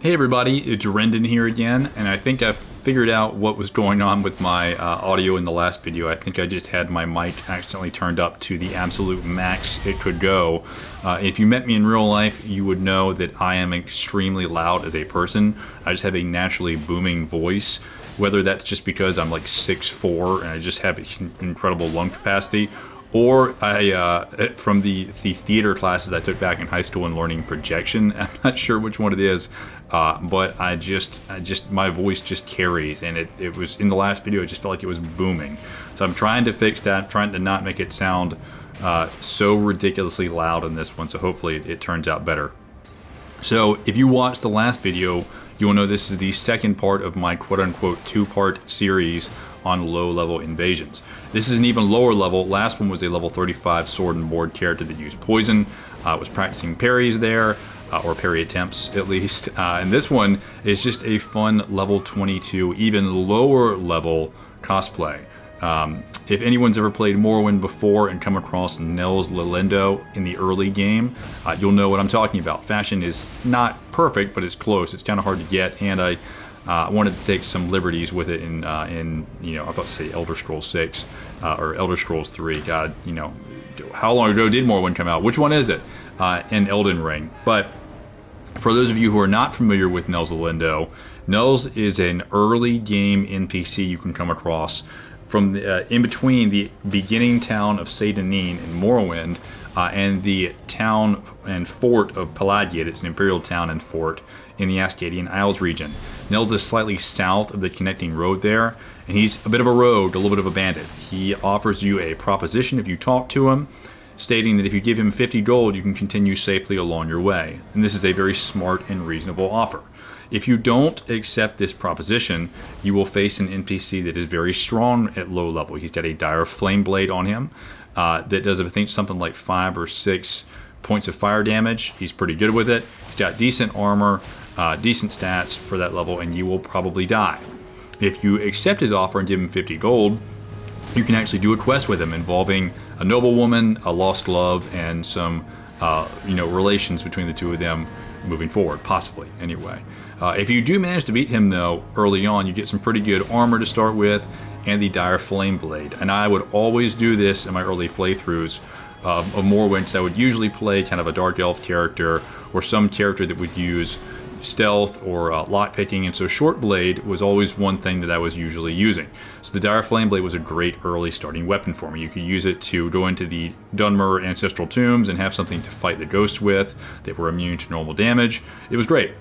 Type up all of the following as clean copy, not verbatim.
Hey everybody, it's Rendon here again, and I think I've figured out what was going on with my audio in the last video. I think I just had my mic accidentally turned up to the absolute max it could go. If you met me in real life, you would know that I am extremely loud as a person. I just have a naturally booming voice, whether that's just because I'm like 6'4" and I just have incredible lung capacity, or from the theater classes I took back in high school and learning projection. I'm not sure which one it is, but my voice just carries, and it was in the last video. It just felt like it was booming. So I'm trying to fix that, trying to not make it sound so ridiculously loud in this one. So hopefully it turns out better. So if you watched the last video, you will know this is the second part of my quote-unquote two-part series on low-level invasions. This is an even lower level. Last one was a level 35 sword and board character that used poison. I was practicing parries there, or parry attempts at least. And this one is just a fun level 22, even lower level cosplay. If anyone's ever played Morrowind before and come across Nels Lilindo in the early game, you'll know what I'm talking about. Fashion is not perfect, but it's close. It's kind of hard to get, and I wanted to take some liberties with it in I'm about to say Elder Scrolls 6 or Elder Scrolls 3. God, how long ago did Morrowind come out? Which one is it? In Elden Ring. But for those of you who are not familiar with Nels Lilindo, Nels is an early game NPC you can come across from in between the beginning town of Seydanine in Morrowind and the town and fort of Pelagiad. It's an imperial town and fort in the Ascadian Isles region. Nels is slightly south of the connecting road there, and he's a bit of a rogue, a little bit of a bandit. He offers you a proposition if you talk to him, stating that if you give him 50 gold, you can continue safely along your way. And this is a very smart and reasonable offer. If you don't accept this proposition, you will face an NPC that is very strong at low level. He's got a dire flame blade on him that does, I think, something like 5 or 6 points of fire damage. He's pretty good with it. He's got decent armor, decent stats for that level, and you will probably die. If you accept his offer and give him 50 gold, you can actually do a quest with him involving a noblewoman, a lost love, and some relations between the two of them moving forward, possibly, anyway. If you do manage to beat him, though, early on, you get some pretty good armor to start with and the dire flame blade. And I would always do this in my early playthroughs of Morrowind, because I would usually play kind of a dark elf character or some character that would use stealth or lockpicking, and so short blade was always one thing that I was usually using. So the dire flame blade was a great early starting weapon for me. You could use it to go into the Dunmer ancestral tombs and have something to fight the ghosts with that were immune to normal damage. It was great.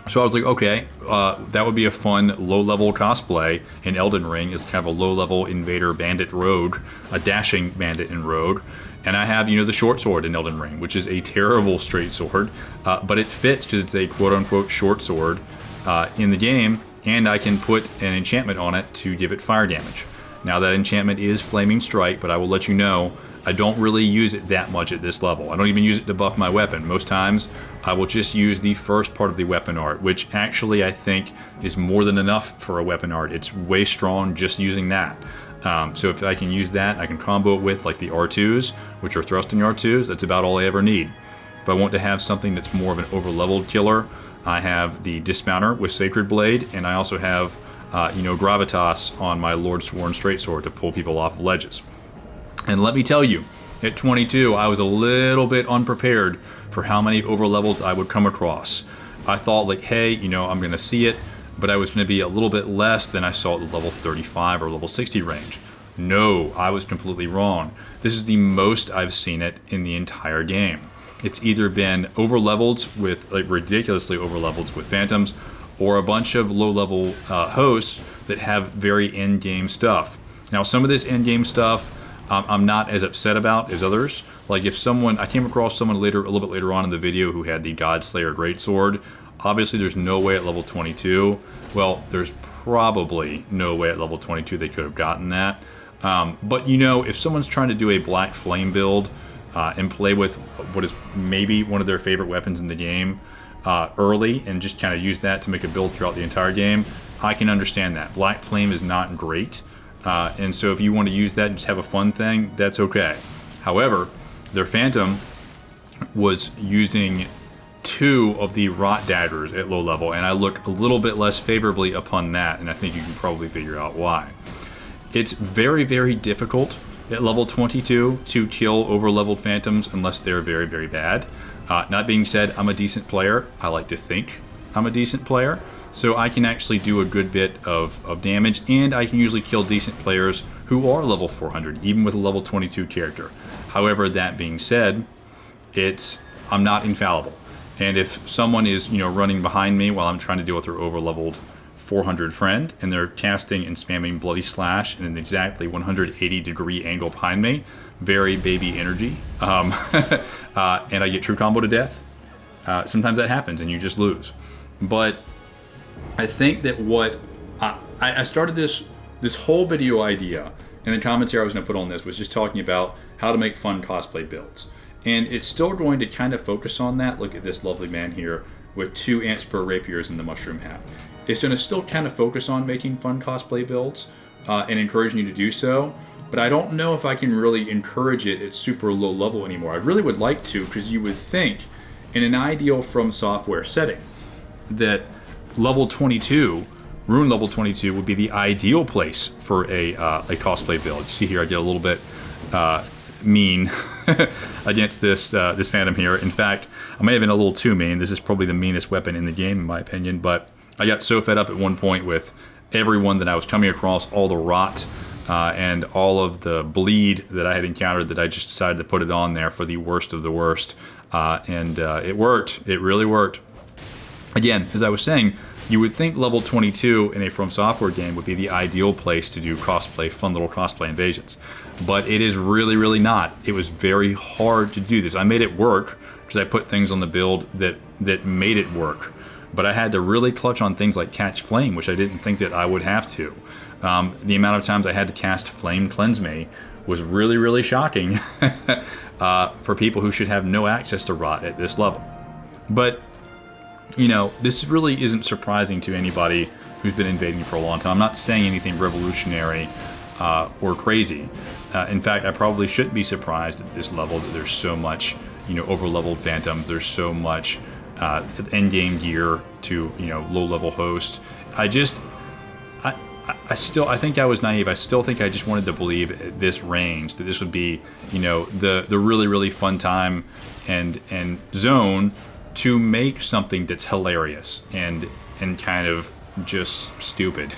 So I was like, okay, that would be a fun low-level cosplay in Elden Ring, is kind of a low-level invader bandit rogue, a dashing bandit and rogue. And I have, the short sword in Elden Ring, which is a terrible straight sword, but it fits because it's a quote-unquote short sword in the game, and I can put an enchantment on it to give it fire damage. Now that enchantment is Flaming Strike, but I will let you know, I don't really use it that much at this level. I don't even use it to buff my weapon. Most times, I will just use the first part of the weapon art, which actually I think is more than enough for a weapon art. It's way strong just using that. So if I can use that, I can combo it with like the R2s, which are thrusting R2s. That's about all I ever need. If I want to have something that's more of an over-leveled killer, I have the Dismounter with Sacred Blade, and I also have Gravitas on my Lord Sworn Straight Sword to pull people off ledges. And let me tell you, at 22, I was a little bit unprepared for how many overlevels I would come across. I thought like, hey, I'm going to see it, but I was going to be a little bit less than I saw at the level 35 or level 60 range. No, I was completely wrong. This is the most I've seen it in the entire game. It's either been overlevels with, like ridiculously overlevels with phantoms, or a bunch of low-level hosts that have very end-game stuff. Now, some of this end-game stuff I'm not as upset about as others. Like if I came across someone a little bit later on in the video who had the Godslayer Greatsword. Obviously there's no way at level 22. Well, there's probably no way at level 22 they could have gotten that. But if someone's trying to do a Black Flame build and play with what is maybe one of their favorite weapons in the game early and just kind of use that to make a build throughout the entire game, I can understand that. Black Flame is not great. And so if you want to use that and just have a fun thing, that's okay. However, their Phantom was using 2 of the rot daggers at low level, and I look a little bit less favorably upon that, and I think you can probably figure out why. It's very, very difficult at level 22 to kill overleveled phantoms unless they're very, very bad. Not being said, I'm a decent player. I like to think I'm a decent player, so I can actually do a good bit of damage, and I can usually kill decent players who are level 400, even with a level 22 character. However, that being said, I'm not infallible. And if someone is, running behind me while I'm trying to deal with their overleveled 400 friend, and they're casting and spamming Bloody Slash in an exactly 180-degree angle behind me, very baby energy, and I get true combo to death, sometimes that happens and you just lose. But I think that what I started this whole video idea, and the commentary I was going to put on this was just talking about how to make fun cosplay builds. And it's still going to kind of focus on that. Look at this lovely man here with 2 Antspur rapiers in the mushroom hat. It's going to still kind of focus on making fun cosplay builds and encouraging you to do so. But I don't know if I can really encourage it at super low level anymore. I really would like to, because you would think in an ideal From Software setting that level 22, Rune level 22 would be the ideal place for a cosplay build. You see here I get a little bit mean against this Phantom here. In fact, I may have been a little too mean. This is probably the meanest weapon in the game, in my opinion, but I got so fed up at one point with everyone that I was coming across, all the rot and all of the bleed that I had encountered, that I just decided to put it on there for the worst of the worst. And it worked. It really worked. Again, as I was saying, you would think level 22 in a From Software game would be the ideal place to do cosplay, fun little cosplay invasions. But it is really, really not. It was very hard to do this. I made it work because I put things on the build that made it work. But I had to really clutch on things like Catch Flame, which I didn't think that I would have to. The amount of times I had to cast Flame Cleanse Me was really, really shocking for people who should have no access to rot at this level. But this really isn't surprising to anybody who's been invading for a long time. I'm not saying anything revolutionary or crazy. In fact, I probably shouldn't be surprised at this level that there's so much, overleveled phantoms. There's so much end-game gear to, low-level host. I think I was naive. I still think I just wanted to believe at this range that this would be, the really, really fun time and zone to make something that's hilarious and kind of just stupid.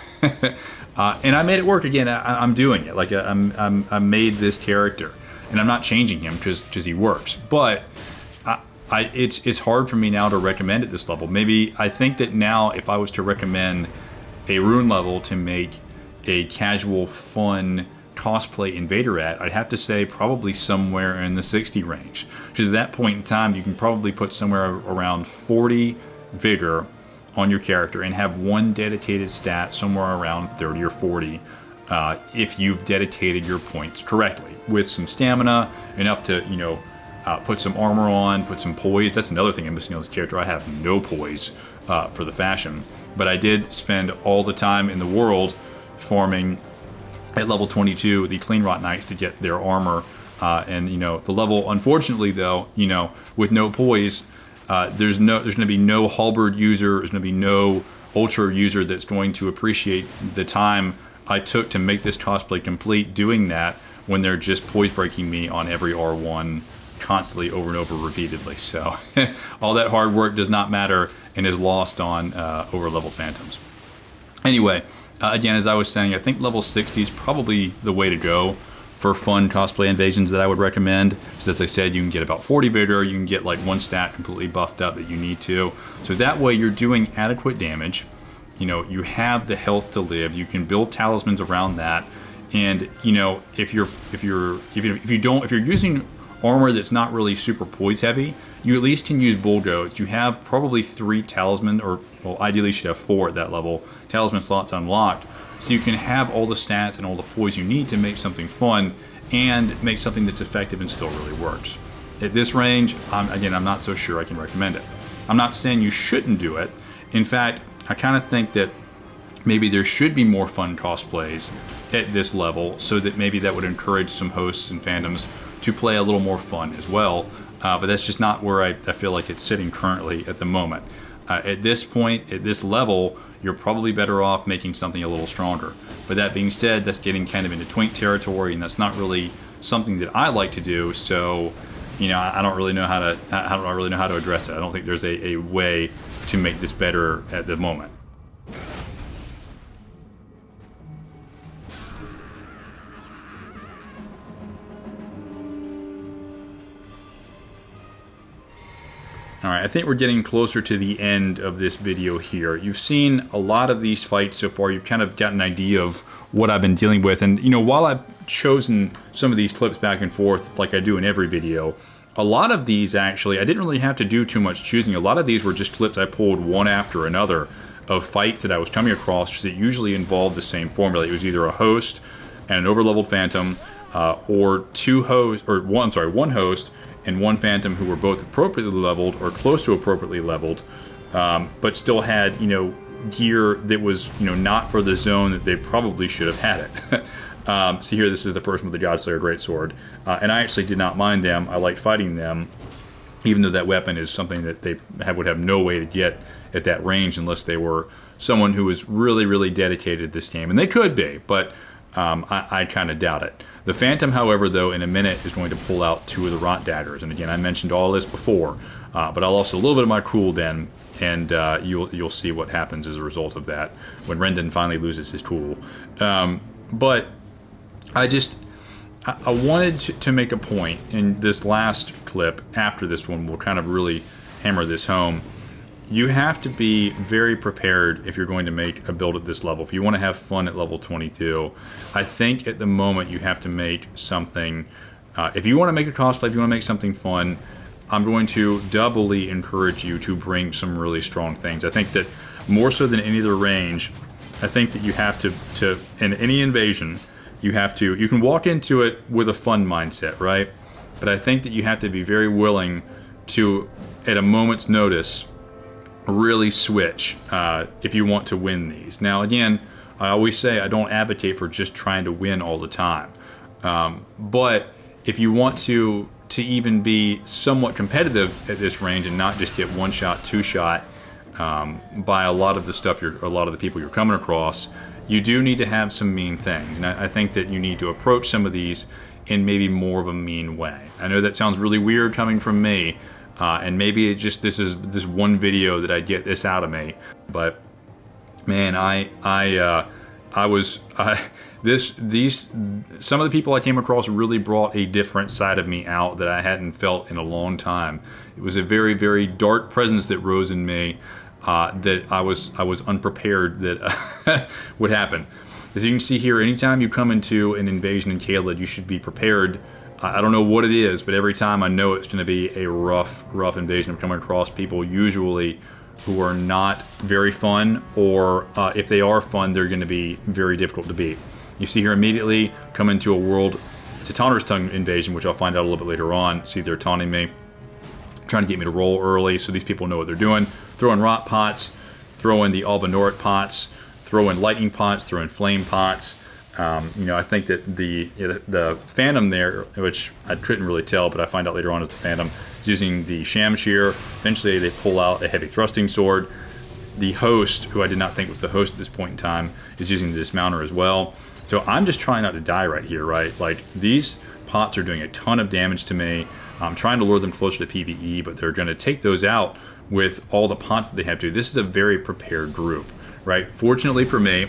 And I made it work again. I'm doing it. Like I made this character, and I'm not changing him because he works. But it's hard for me now to recommend at this level. Maybe I think that now if I was to recommend a Rune level to make a casual, fun cosplay invader at, I'd have to say probably somewhere in the 60 range. Because at that point in time, you can probably put somewhere around 40 vigor on your character and have one dedicated stat somewhere around 30 or 40 if you've dedicated your points correctly with some stamina, enough to put some armor on, put some poise. That's another thing I'm missing on this character. I have no poise for the fashion, but I did spend all the time in the world farming at level 22 the Clean Rot Knights to get their armor, and the level, unfortunately though, with no poise, there's going to be no halberd user, there's going to be no ultra user that's going to appreciate the time I took to make this cosplay complete doing that when they're just poise breaking me on every R1 constantly over and over repeatedly. So all that hard work does not matter and is lost on Overleveled Phantoms. Anyway, again, as I was saying, I think level 60 is probably the way to go for fun cosplay invasions that I would recommend. Because as I said, you can get about 40 vigor, you can get like one stat completely buffed up that you need to. So that way you're doing adequate damage. You have the health to live. You can build talismans around that. And if you're using armor that's not really super poise heavy, you at least can use bull goats. You have probably 3 talisman, or well, ideally you should have 4 at that level, talisman slots unlocked. So you can have all the stats and all the poise you need to make something fun and make something that's effective and still really works. At this range, I'm not so sure I can recommend it. I'm not saying you shouldn't do it. In fact, I kind of think that maybe there should be more fun cosplays at this level, so that maybe that would encourage some hosts and fandoms to play a little more fun as well. but that's just not where I feel like it's sitting currently at the moment. At this point, at this level, you're probably better off making something a little stronger. But that being said, that's getting kind of into twink territory, and that's not really something that I like to do. So, you know, I don't really know how to address it. I don't think there's a way to make this better at the moment. Alright, I think we're getting closer to the end of this video here. You've seen a lot of these fights so far. You've kind of got an idea of what I've been dealing with. And, you know, while I've chosen some of these clips back and forth like I do in every video, a lot of these actually, I didn't really have to do too much choosing. A lot of these were just clips I pulled one after another of fights that I was coming across, because it usually involved the same formula. It was either a host and an overleveled phantom, or one host and one phantom who were both appropriately leveled or close to appropriately leveled, but still had, you know, gear that was, you know, not for the zone that they probably should have had it. See here, this is the person with the Godslayer Greatsword, and I actually did not mind them. I liked fighting them, even though that weapon is something that they would have no way to get at that range unless they were someone who was really, really dedicated to this game, and they could be, but I kind of doubt it. The Phantom, however, though, in a minute is going to pull out 2 of the Rot Daggers. And again, I mentioned all this before, but I'll also a little bit of my Cruel Den, and you'll see what happens as a result of that when Rendon finally loses his tool. But I wanted to make a point in this last clip. After this one, we'll kind of really hammer this home. You have to be very prepared if you're going to make a build at this level. If you want to have fun at level 22, I think at the moment you have to make something. If you want to make a cosplay, if you want to make something fun, I'm going to doubly encourage you to bring some really strong things. I think that more so than any other range, I think that you have to in any invasion, you can walk into it with a fun mindset, right? But I think that you have to be very willing to, at a moment's notice, really switch if you want to win these. Now again, I always say I don't advocate for just trying to win all the time, but if you want to even be somewhat competitive at this range and not just get one shot, two shot by a lot of the people you're coming across, you do need to have some mean things. And I think that you need to approach some of these in maybe more of a mean way. I know that sounds really weird coming from me, and maybe it just this is this one video that I get this out of me, but man, some of the people I came across really brought a different side of me out that I hadn't felt in a long time. It was a very, very dark presence that rose in me that I was unprepared that would happen. As you can see here, anytime you come into an invasion in Caelid, you should be prepared. I don't know what it is, but every time I know it's going to be a rough invasion. I'm coming across people usually who are not very fun, or if they are fun, they're going to be very difficult to beat. You see here immediately, come into a world, it's a Taunter's Tongue invasion, which I'll find out a little bit later on. See, they're taunting me, trying to get me to roll early, so these people know what they're doing. Throw in rot pots, throw in the Albanorit pots, throw in lightning pots, throw in flame pots. You know, I think that the Phantom there, which I couldn't really tell, but I find out later on is the Phantom, is using the Shamshir. Eventually they pull out a heavy thrusting sword. The host, who I did not think was the host at this point in time, is using the dismounter as well. So I'm just trying not to die right here, right? Like, these pots are doing a ton of damage to me. I'm trying to lure them closer to PvE, but they're going to take those out with all the pots that they have to. This is a very prepared group, right? Fortunately for me,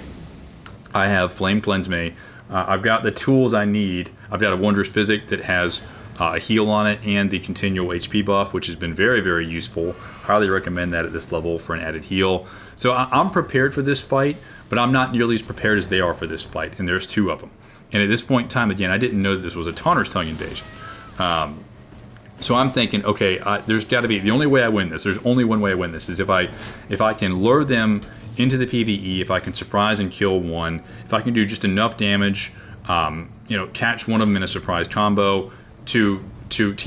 I have Flame Cleanse Me. I've got the tools I need. I've got a Wondrous Physic that has a heal on it and the continual HP buff, which has been very, very useful. Highly recommend that at this level for an added heal. So I'm prepared for this fight, but I'm not nearly as prepared as they are for this fight, and there's two of them. And at this point in time, again, I didn't know that this was a Taunter's Tongue invasion. So I'm thinking, okay, there's got to be, the only way I win this, there's only one way I win this, is if I can lure them into the PvE, if I can surprise and kill one, if I can do just enough damage, you know, catch one of them in a surprise combo to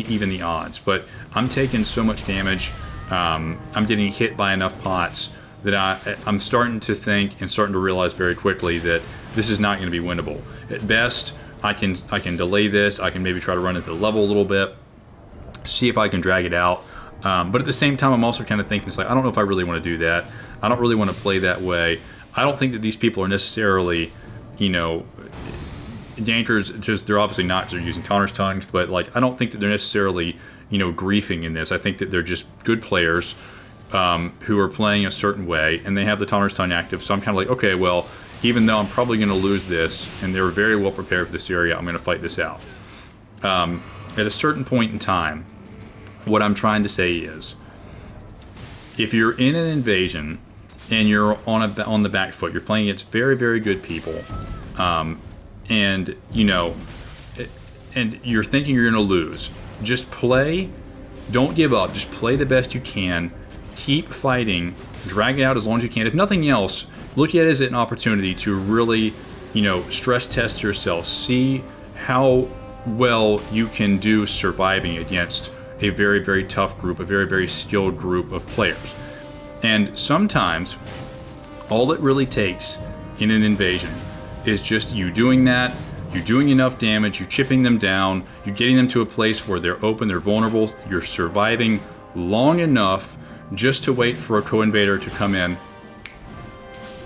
even the odds. But I'm taking so much damage, I'm getting hit by enough pots that I'm starting to think and starting to realize very quickly that this is not going to be winnable. At best, I can delay this. I can maybe try to run into the level a little bit, see if I can drag it out. But at the same time, I'm also kind of thinking, it's like, I don't know if I really want to do that. I don't really want to play that way. I don't think that these people are necessarily, you know, dankers. Just, they're obviously not, they're using Tanner's tongues, but like, I don't think that they're necessarily, you know, griefing in this. I think that they're just good players who are playing a certain way, and they have the Tanner's tongue active. So I'm kind of like, okay, well, even though I'm probably going to lose this, and they're very well prepared for this area, I'm going to fight this out. At a certain point in time, what I'm trying to say is, if you're in an invasion and you're on the back foot, you're playing against very, very good people, and you know, and you're thinking you're going to lose, just play. Don't give up. Just play the best you can. Keep fighting. Drag it out as long as you can. If nothing else, look at it as an opportunity to really, you know, stress test yourself. See how well you can do surviving against a very, very tough group, a very, very skilled group of players. And sometimes all it really takes in an invasion is just you doing that, you doing enough damage, you chipping them down, you getting them to a place where they're open, they're vulnerable, you're surviving long enough just to wait for a co-invader to come in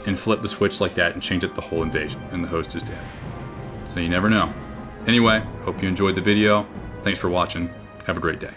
and flip the switch like that and change up the whole invasion, and the host is dead. So you never know. Anyway, hope you enjoyed the video. Thanks for watching. Have a great day.